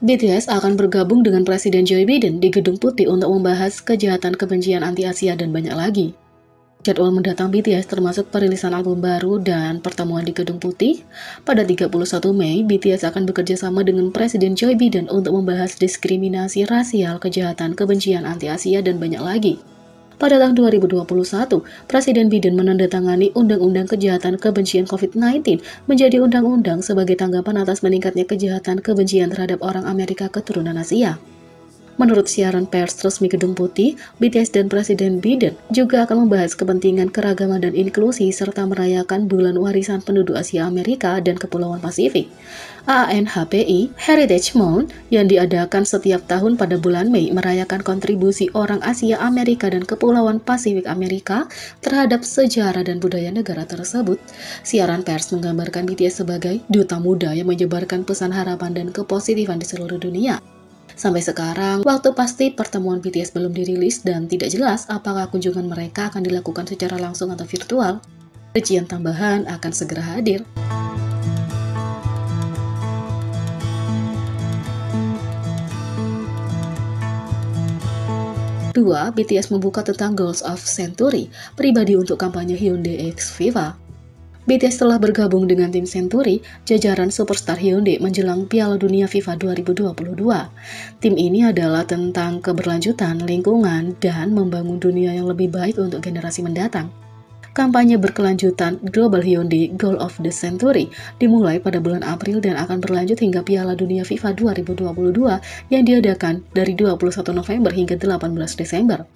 BTS akan bergabung dengan Presiden Joe Biden di Gedung Putih untuk membahas kejahatan kebencian anti-Asia dan banyak lagi. Jadwal mendatang BTS termasuk perilisan album baru dan pertemuan di Gedung Putih. Pada 31 Mei, BTS akan bekerja sama dengan Presiden Joe Biden untuk membahas diskriminasi rasial, kejahatan, kebencian anti-Asia, dan banyak lagi. Pada tahun 2021, Presiden Biden menandatangani Undang-Undang Kejahatan Kebencian COVID-19 menjadi undang-undang sebagai tanggapan atas meningkatnya kejahatan kebencian terhadap orang Amerika keturunan Asia. Menurut siaran pers resmi Gedung Putih, BTS dan Presiden Biden juga akan membahas kepentingan keragaman dan inklusi serta merayakan Bulan Warisan Penduduk Asia Amerika dan Kepulauan Pasifik (ANHPI) Heritage Month yang diadakan setiap tahun pada bulan Mei merayakan kontribusi orang Asia Amerika dan Kepulauan Pasifik Amerika terhadap sejarah dan budaya negara tersebut. Siaran pers menggambarkan BTS sebagai duta muda yang menyebarkan pesan harapan dan kepositifan di seluruh dunia. Sampai sekarang, waktu pasti pertemuan BTS belum dirilis dan tidak jelas apakah kunjungan mereka akan dilakukan secara langsung atau virtual. Rincian tambahan akan segera hadir. Dua, BTS membuka tentang Goals of Century, pribadi untuk kampanye Hyundai X Viva. BTS telah bergabung dengan tim Century, jajaran superstar Hyundai menjelang Piala Dunia FIFA 2022. Tim ini adalah tentang keberlanjutan, lingkungan, dan membangun dunia yang lebih baik untuk generasi mendatang. Kampanye berkelanjutan Global Hyundai Goal of the Century dimulai pada bulan April dan akan berlanjut hingga Piala Dunia FIFA 2022 yang diadakan dari 21 November hingga 18 Desember.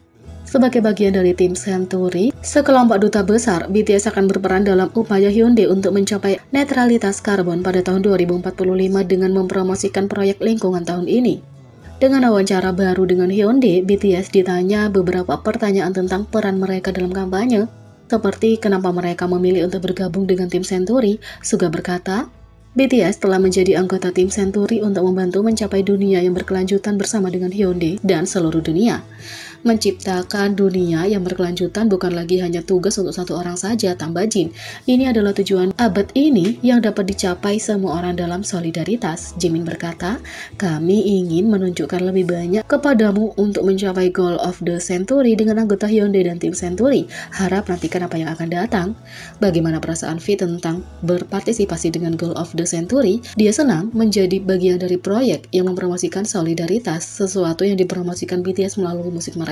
Sebagai bagian dari tim Century, sekelompok duta besar BTS akan berperan dalam upaya Hyundai untuk mencapai netralitas karbon pada tahun 2045 dengan mempromosikan proyek lingkungan tahun ini. Dengan wawancara baru dengan Hyundai, BTS ditanya beberapa pertanyaan tentang peran mereka dalam kampanye, seperti kenapa mereka memilih untuk bergabung dengan tim Century. Suga berkata, BTS telah menjadi anggota tim Century untuk membantu mencapai dunia yang berkelanjutan bersama dengan Hyundai dan seluruh dunia. Menciptakan dunia yang berkelanjutan bukan lagi hanya tugas untuk satu orang saja, tambah Jin. Ini adalah tujuan abad ini yang dapat dicapai semua orang dalam solidaritas. Jimin berkata, kami ingin menunjukkan lebih banyak kepadamu untuk mencapai goal of the century dengan anggota Hyundai dan tim Century. Harap nantikan apa yang akan datang. Bagaimana perasaan V tentang berpartisipasi dengan goal of the century? Dia senang menjadi bagian dari proyek yang mempromosikan solidaritas, sesuatu yang dipromosikan BTS melalui musik mereka.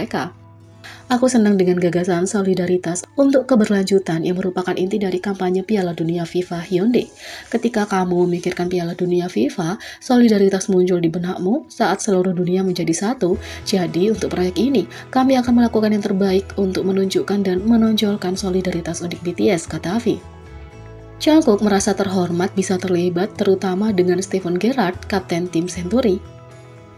Aku senang dengan gagasan solidaritas untuk keberlanjutan yang merupakan inti dari kampanye Piala Dunia FIFA Hyundai. Ketika kamu memikirkan Piala Dunia FIFA, solidaritas muncul di benakmu saat seluruh dunia menjadi satu. Jadi untuk proyek ini, kami akan melakukan yang terbaik untuk menunjukkan dan menonjolkan solidaritas unik BTS, kata V. Jungkook merasa terhormat bisa terlibat terutama dengan Steven Gerrard, kapten tim Century.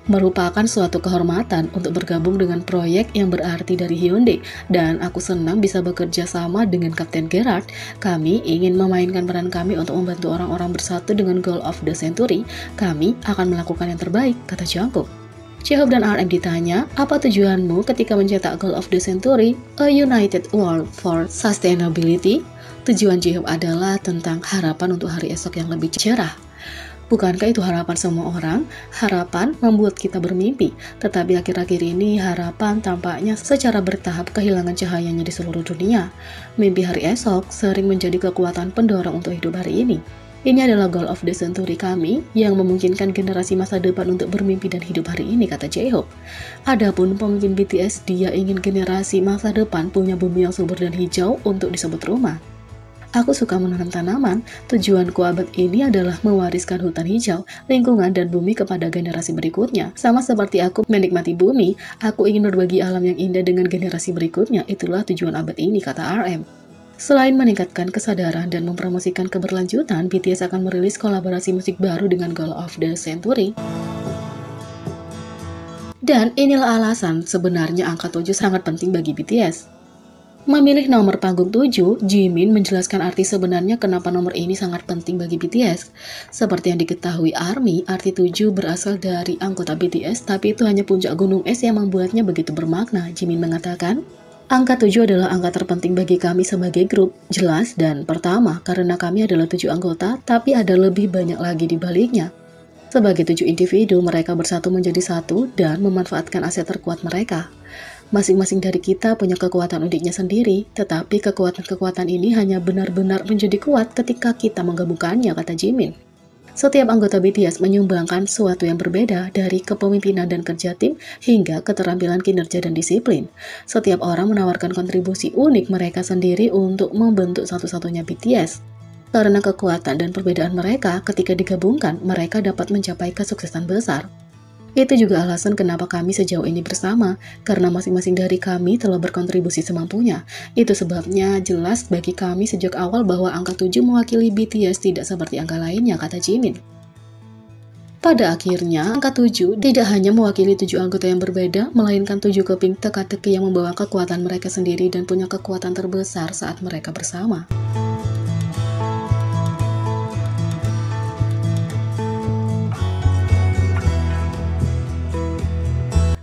Merupakan suatu kehormatan untuk bergabung dengan proyek yang berarti dari Hyundai, dan aku senang bisa bekerja sama dengan Kapten Gerrard. Kami ingin memainkan peran kami untuk membantu orang-orang bersatu dengan goal of the century. Kami akan melakukan yang terbaik, kata Jungkook. J-Hope dan RM ditanya, apa tujuanmu ketika mencetak goal of the century, A United World for Sustainability? Tujuan J-Hope adalah tentang harapan untuk hari esok yang lebih cerah. Bukankah itu harapan semua orang? Harapan membuat kita bermimpi, tetapi akhir-akhir ini harapan tampaknya secara bertahap kehilangan cahayanya di seluruh dunia. Mimpi hari esok sering menjadi kekuatan pendorong untuk hidup hari ini. Ini adalah goal of the century kami yang memungkinkan generasi masa depan untuk bermimpi dan hidup hari ini, kata J-Hope. Adapun pemimpin BTS, dia ingin generasi masa depan punya bumi yang subur dan hijau untuk disebut rumah. Aku suka menanam tanaman. Tujuanku abad ini adalah mewariskan hutan hijau, lingkungan, dan bumi kepada generasi berikutnya. Sama seperti aku menikmati bumi, aku ingin berbagi alam yang indah dengan generasi berikutnya. Itulah tujuan abad ini, kata RM. Selain meningkatkan kesadaran dan mempromosikan keberlanjutan, BTS akan merilis kolaborasi musik baru dengan Goal of the Century. Dan inilah alasan sebenarnya angka 7 sangat penting bagi BTS. Memilih nomor panggung 7, Jimin menjelaskan arti sebenarnya kenapa nomor ini sangat penting bagi BTS. Seperti yang diketahui ARMY, arti 7 berasal dari anggota BTS, tapi itu hanya puncak gunung es yang membuatnya begitu bermakna. Jimin mengatakan, angka 7 adalah angka terpenting bagi kami sebagai grup. Jelas dan pertama, karena kami adalah 7 anggota, tapi ada lebih banyak lagi di baliknya. Sebagai 7 individu, mereka bersatu menjadi satu dan memanfaatkan aset terkuat mereka. Masing-masing dari kita punya kekuatan uniknya sendiri, tetapi kekuatan-kekuatan ini hanya benar-benar menjadi kuat ketika kita menggabungkannya, kata Jimin. Setiap anggota BTS menyumbangkan sesuatu yang berbeda, dari kepemimpinan dan kerja tim hingga keterampilan kinerja dan disiplin. Setiap orang menawarkan kontribusi unik mereka sendiri untuk membentuk satu-satunya BTS. Karena kekuatan dan perbedaan mereka, ketika digabungkan, mereka dapat mencapai kesuksesan besar. Itu juga alasan kenapa kami sejauh ini bersama, karena masing-masing dari kami telah berkontribusi semampunya. Itu sebabnya jelas bagi kami sejak awal bahwa angka 7 mewakili BTS tidak seperti angka lainnya, kata Jimin. Pada akhirnya, angka 7 tidak hanya mewakili 7 anggota yang berbeda, melainkan 7 keping teka-teki yang membawa kekuatan mereka sendiri dan punya kekuatan terbesar saat mereka bersama.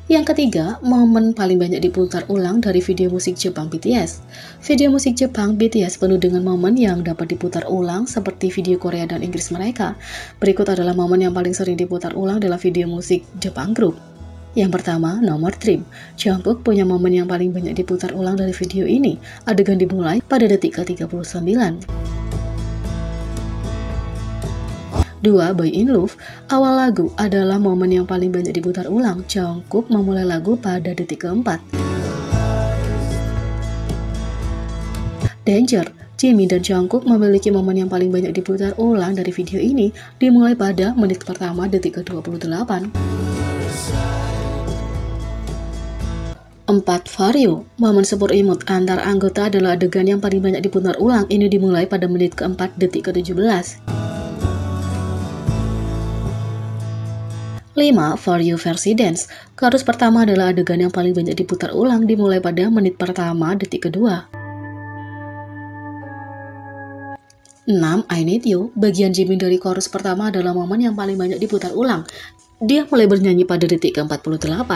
Yang ketiga, momen paling banyak diputar ulang dari video musik Jepang BTS. Video musik Jepang BTS penuh dengan momen yang dapat diputar ulang seperti video Korea dan Inggris mereka. Berikut adalah momen yang paling sering diputar ulang dalam video musik Jepang Group. Yang pertama, Nomor Dream. Jungkook punya momen yang paling banyak diputar ulang dari video ini. Adegan dimulai pada detik ke-39. 2. Boy in Love. Awal lagu adalah momen yang paling banyak diputar ulang. Jungkook memulai lagu pada detik ke-4. Danger. Jimin dan Jungkook memiliki momen yang paling banyak diputar ulang dari video ini, dimulai pada menit pertama detik ke-28. 4. Vario. Momen sepur imut antar anggota adalah adegan yang paling banyak diputar ulang. Ini dimulai pada menit ke-4 detik ke-17. 5. For You versi Dance. Chorus pertama adalah adegan yang paling banyak diputar ulang, dimulai pada menit pertama detik kedua. 6. I Need You. Bagian Jimin dari chorus pertama adalah momen yang paling banyak diputar ulang. Dia mulai bernyanyi pada detik ke-48.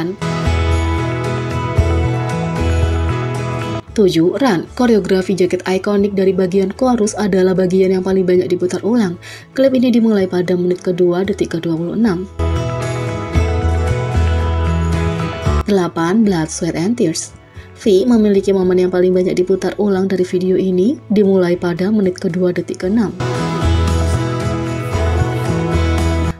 7. Run. Koreografi jaket ikonik dari bagian chorus adalah bagian yang paling banyak diputar ulang. Klip ini dimulai pada menit kedua detik ke-26. 8. Blood, Sweat, and Tears. V memiliki momen yang paling banyak diputar ulang dari video ini, dimulai pada menit kedua detik ke-6.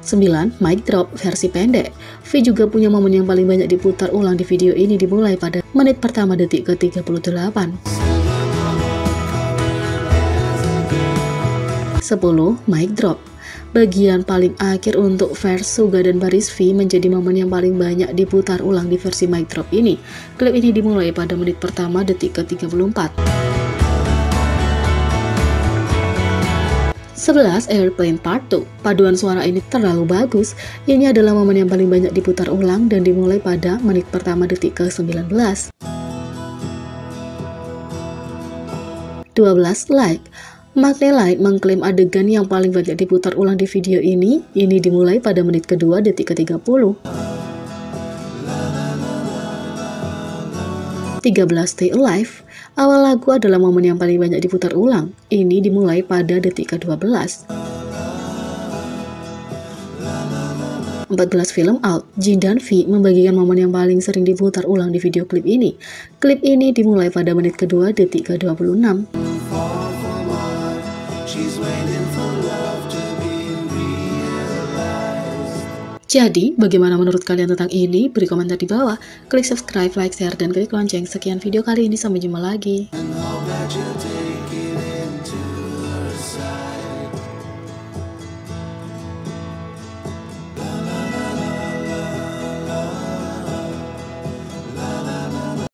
9. Mic Drop versi pendek. V juga punya momen yang paling banyak diputar ulang di video ini, dimulai pada menit pertama detik ke-38. 10. Mic Drop. Bagian paling akhir untuk verse Suga dan baris V menjadi momen yang paling banyak diputar ulang di versi mic drop ini. Klip ini dimulai pada menit pertama detik ke-34. 11. Airplane Part 2. Paduan suara ini terlalu bagus. Ini adalah momen yang paling banyak diputar ulang dan dimulai pada menit pertama detik ke-19. 12. Like. Magnelight mengklaim adegan yang paling banyak diputar ulang di video ini. Ini dimulai pada menit kedua detik ke-30. 13. Stay Alive. Awal lagu adalah momen yang paling banyak diputar ulang. Ini dimulai pada detik ke-12. 14. Film Out. Jin dan V membagikan momen yang paling sering diputar ulang di video klip ini. Klip ini dimulai pada menit kedua detik ke-26. Jadi, bagaimana menurut kalian tentang ini? Beri komentar di bawah. Klik subscribe, like, share, dan klik lonceng. Sekian video kali ini, sampai jumpa lagi.